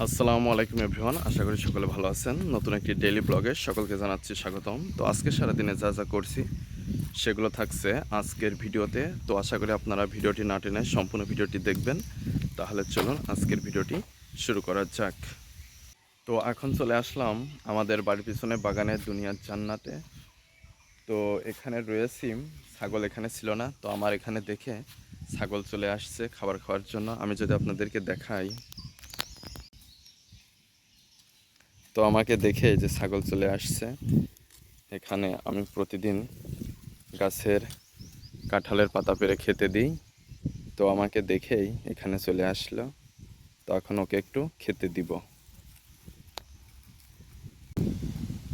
আসসালামু আলাইকুম এভরিওয়ান, আশা করি সকলে ভালো আছেন। নতুন একটি ডেইলি ব্লগে সকলকে জানাচ্ছি স্বাগতম। তো আজকে সারাদিনে যা যা করছি সেগুলো থাকছে আজকের ভিডিওতে। তো আশা করি আপনারা ভিডিওটি না টেনে সম্পূর্ণ ভিডিওটি দেখবেন। তাহলে চলুন আজকের ভিডিওটি শুরু করা যাক। তো এখন চলে আসলাম আমাদের বাড়ির পিছনে বাগানের দুনিয়ার জান্নাতে। তো এখানে রয়েছি, ছাগল এখানে ছিল না, তো আমার এখানে দেখে ছাগল চলে আসছে খাবার খাওয়ার জন্য। আমি যদি আপনাদেরকে দেখাই, তো আমাকে দেখে যে ছাগল চলে আসছে। এখানে আমি প্রতিদিন গাছের কাঁঠালের পাতা পেড়ে খেতে দিই, তো আমাকে দেখেই এখানে চলে আসলো। তো এখন ওকে একটু খেতে দিব।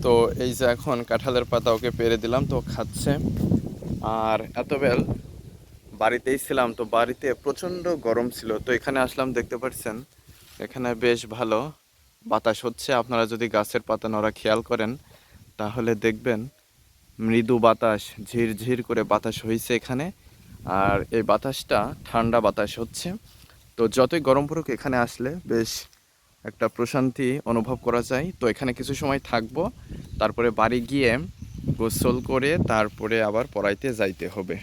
তো এই যে এখন কাঁঠালের পাতা ওকে পেড়ে দিলাম, তো খাচ্ছে। আর এতবেল বাড়িতেই ছিলাম, তো বাড়িতে প্রচণ্ড গরম ছিল। তো এখানে আসলাম, দেখতে পাচ্ছেন এখানে বেশ ভালো বাতাস হচ্ছে। আপনারা যদি গাছের পাতা নড়া খেয়াল করেন তাহলে দেখবেন মৃদু বাতাস, ঝিরঝির করে বাতাস হয়েছে এখানে। আর এই বাতাসটা ঠান্ডা বাতাস হচ্ছে। তো যতই গরম পড়ুক এখানে আসলে বেশ একটা প্রশান্তি অনুভব করা যায়। তো এখানে কিছু সময় থাকবো, তারপরে বাড়ি গিয়ে গোসল করে তারপরে আবার পড়াইতে যাইতে হবে।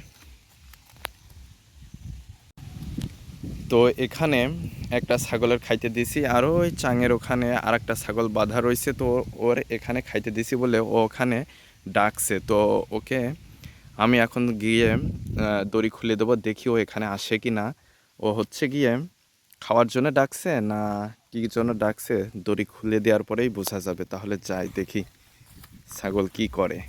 তো এখানে একটা ছাগলের খাইতে দিছি, আর ওই চাঙের ওখানে আর একটা ছাগল বাঁধা রয়েছে। তো ওর এখানে খাইতে দিছি বলে ও ওখানে ডাকছে। তো ওকে আমি এখন গিয়ে দড়ি খুলে দেবো, দেখি ও এখানে আসে কি না। ও হচ্ছে গিয়ে খাওয়ার জন্য ডাকছে না কী জন্য ডাকছে, দড়ি খুলে দেওয়ার পরেই বোঝা যাবে। তাহলে যাই দেখি ছাগল কি করে।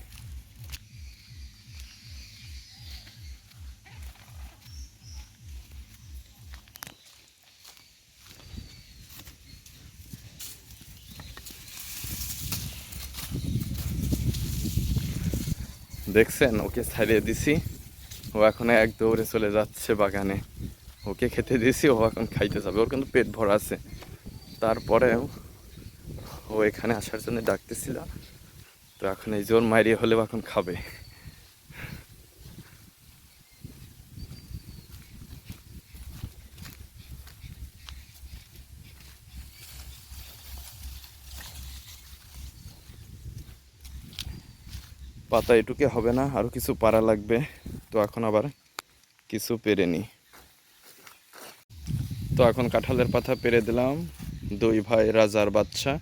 দেখছেন, ওকে ছাড়িয়ে দিছি, ও এখন এক দৌড়ে চলে যাচ্ছে বাগানে। ওকে খেতে দিয়েছি, ও এখন খাইতে যাবে। ওর কিন্তু পেট ভরা আছে, তারপরেও ও এখানে আসার জন্য ডাকতেছিল। তো এখন এই জোর মাইরিয়ে হলেও এখন খাবে। পাতা এটুকে হবে না, আরও কিছু পারা লাগবে। তো এখন আবার কিছু পেরে নিই। তো এখন কাঁঠালের পাতা পেরে দিলাম। দুই ভাই রাজার বাচ্চা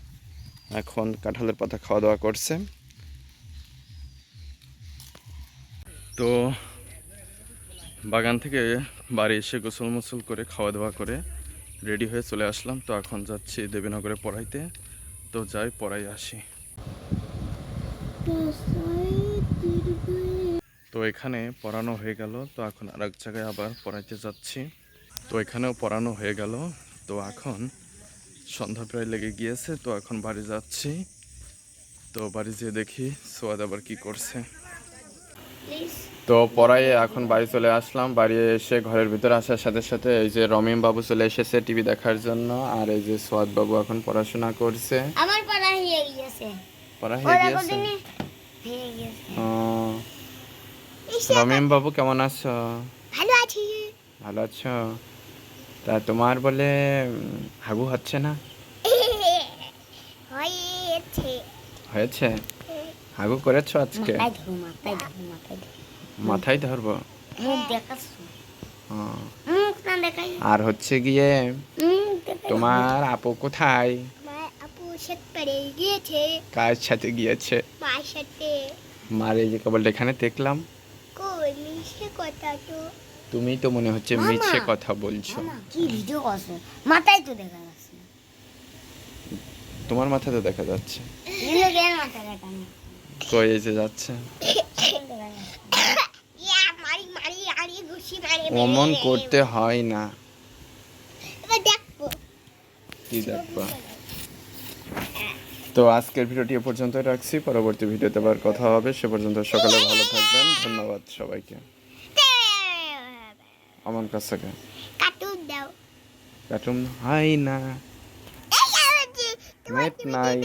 এখন কাঁঠালের পাতা খাওয়া দাওয়া করছে। তো বাগান থেকে বাড়ি এসে গোসল মোসল করে খাওয়া দাওয়া করে রেডি হয়ে চলে আসলাম। তো এখন যাচ্ছি দেবীনগরে পড়াইতে। তো যাই, পড়াই আসি। তো এখানে পড়ানো হয়ে গেল, তো এখন আর এক জায়গায় আবার পড়াইতে যাচ্ছি। তো এখানেও পড়ানো হয়ে গেল। তো এখন সন্ধ্যা প্রায় লেগে গিয়েছে, তো এখন বাড়ি যাচ্ছি। তো বাড়ি যেয়ে দেখি সোয়াদ আবার কি করছে। তো পড়াই এখন বাড়ি চলে আসলাম। বাড়ি এসে ঘরের ভিতরে আসার সাথে সাথে এই যে রমিম বাবু চলে এসেছে টিভি দেখার জন্য, আর এই যে সোয়াদ বাবু এখন পড়াশোনা করছে। আমার পড়া হয়ে গিয়েছে। পড়া হয়ে গিয়েছে। রমিম বাবু কেমন আছো? ভালো আছি। ভালো আছো? তা তোমার বলে হাগু হচ্ছে না? হয়েছে। হয়েছে? হাগু করেছো আজকে? মাথায় ধরবো? মুখ দেখাচ্ছ? হ্যাঁ। মুখ না দেখাই। আর হচ্ছে গিয়ে তোমার আপু কোথায়? আমার আপু সাথে পড়ে গিয়েছে। কার সাথে গিয়েছে? মার সাথে। মার এই যে কেবল এখানে দেখলাম। কই মিশে কথা তো। তুমি তো মনে হচ্ছে মিছে কথা বলছো। কি ভিডিও করছো? মাথায় তো দেখা যাচ্ছে না। তোমার মাথা তো দেখা যাচ্ছে। এগুলো কেন মাথা দেখা না? কই এই যে যাচ্ছে। ইয়া মারি মারি আড়ি ঘুষি মারি। অমন করতে হয় না। এবার দেখবো। কি দেখবা? তো আজকের ভিডিওটি এ পর্যন্তই রাখছি। পরবর্তী ভিডিওতে আবার কথা হবে। সে পর্যন্ত সকালে ভালো থাকবেন। ধন্যবাদ সবাইকে। আমার কাছে কার্টুন দাও। কার্টুন হয় না, নেট নাই।